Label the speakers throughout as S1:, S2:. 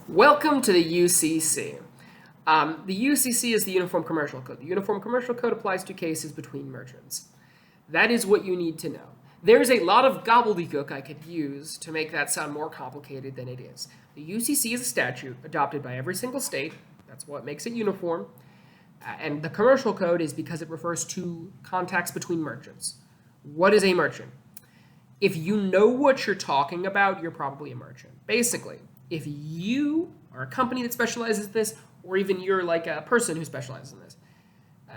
S1: Welcome to the UCC. The UCC is the Uniform Commercial Code. The Uniform Commercial Code applies to cases between merchants. That is what you need to know. There's a lot of gobbledygook I could use to make that sound more complicated than it is. The UCC is a statute adopted by every single state. That's what makes it uniform. And the Commercial Code is because it refers to contacts between merchants. What is a merchant? If you know what you're talking about, you're probably a merchant. Basically, if you are a company that specializes in this, or even you're like a person who specializes in this,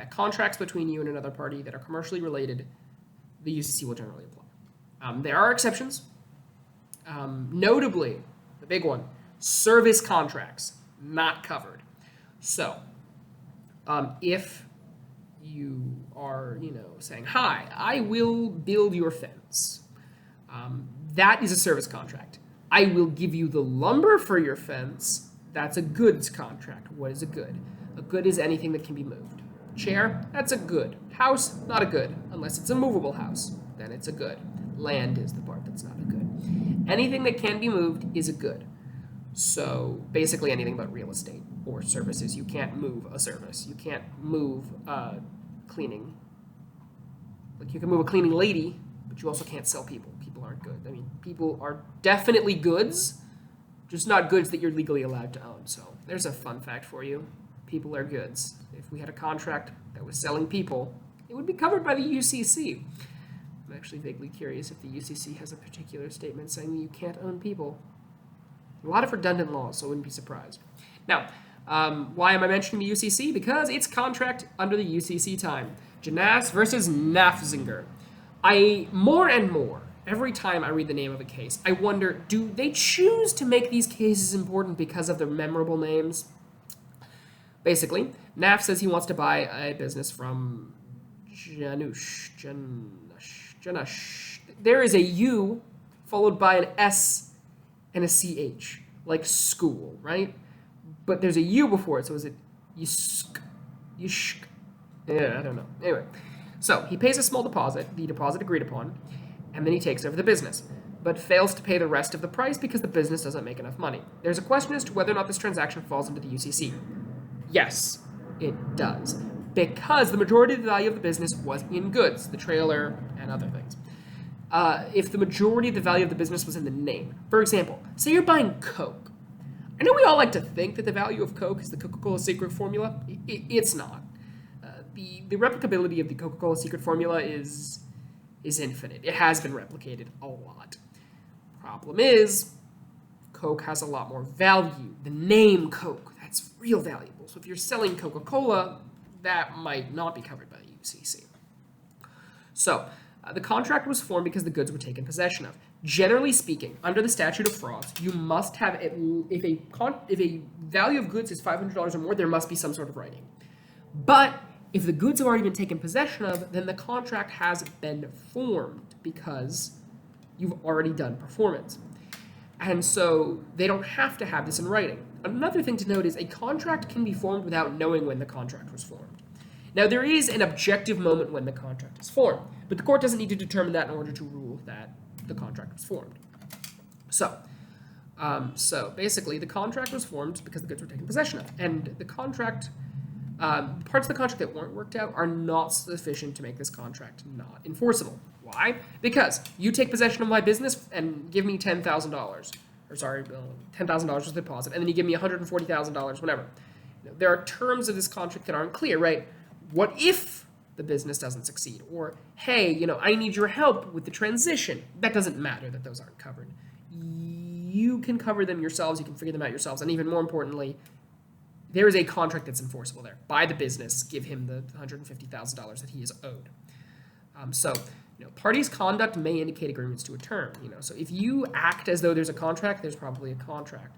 S1: contracts between you and another party that are commercially related, the UCC will generally apply. There are exceptions. Notably, the big one, service contracts, not covered. So, if you are, saying, hi, I will build your fence. That is a service contract. I will give you the lumber for your fence. That's a goods contract. What is a good? A good is anything that can be moved. Chair, that's a good. House, not a good. Unless it's a movable house, then it's a good. Land is the part that's not a good. Anything that can be moved is a good. So basically anything but real estate or services. You can't move a service. You can't move cleaning. Like you can move a cleaning lady, but you also can't sell people. People aren't good. I mean, people are definitely goods, just not goods that you're legally allowed to own. So there's a fun fact for you. People are goods. If we had a contract that was selling people, it would be covered by the UCC. I'm actually vaguely curious if the UCC has a particular statement saying that you can't own people. A lot of redundant laws, so I wouldn't be surprised. Now, why am I mentioning the UCC? Because it's contract under the UCC time. Jannusch versus Naffziger. More and more, every time I read the name of a case, I wonder, do they choose to make these cases important because of their memorable names? Basically, Naff says he wants to buy a business from Jannusch. There is a U followed by an S and a CH, like school, right? But there's a U before it, so is it Yusk? Yeah, I don't know. Anyway, so he pays a small deposit, the deposit agreed upon, and then he takes over the business, but fails to pay the rest of the price because the business doesn't make enough money. There's a question as to whether or not this transaction falls into the UCC. Yes, it does, because the majority of the value of the business was in goods, the trailer, and other things. If the majority of the value of the business was in the name. For example, say you're buying Coke. I know we all like to think that the value of Coke is the Coca-Cola secret formula. It's not. The replicability of the Coca-Cola secret formula is infinite. It has been replicated a lot. Problem is, Coke has a lot more value. The name Coke, that's real valuable. So if you're selling Coca-Cola, that might not be covered by the UCC. So, the contract was formed because the goods were taken possession of. Generally speaking, under the statute of frauds, you must have, if a value of goods is $500 or more, there must be some sort of writing. But if the goods have already been taken possession of, then the contract has been formed because you've already done performance. And so they don't have to have this in writing. Another thing to note is a contract can be formed without knowing when the contract was formed. Now, there is an objective moment when the contract is formed, but the court doesn't need to determine that in order to rule that the contract was formed. So basically, the contract was formed because the goods were taken possession of, and the contract, parts of the contract that weren't worked out are not sufficient to make this contract not enforceable. Why? Because you take possession of my business and give me $10,000, or sorry, $10,000 was the deposit, and then you give me $140,000, whatever. There are terms of this contract that aren't clear, right? What if the business doesn't succeed? Or, hey, I need your help with the transition. That doesn't matter that those aren't covered. You can cover them yourselves. You can figure them out yourselves. And even more importantly, there is a contract that's enforceable there. Buy the business. Give him the $150,000 that he is owed. Parties' conduct may indicate agreements to a term. So if you act as though there's a contract, there's probably a contract.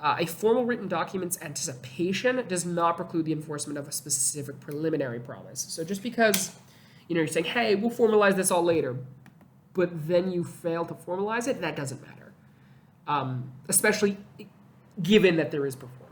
S1: A formal written document's anticipation does not preclude the enforcement of a specific preliminary promise. So just because, you're saying, hey, we'll formalize this all later, but then you fail to formalize it, that doesn't matter. Especially given that there is performance.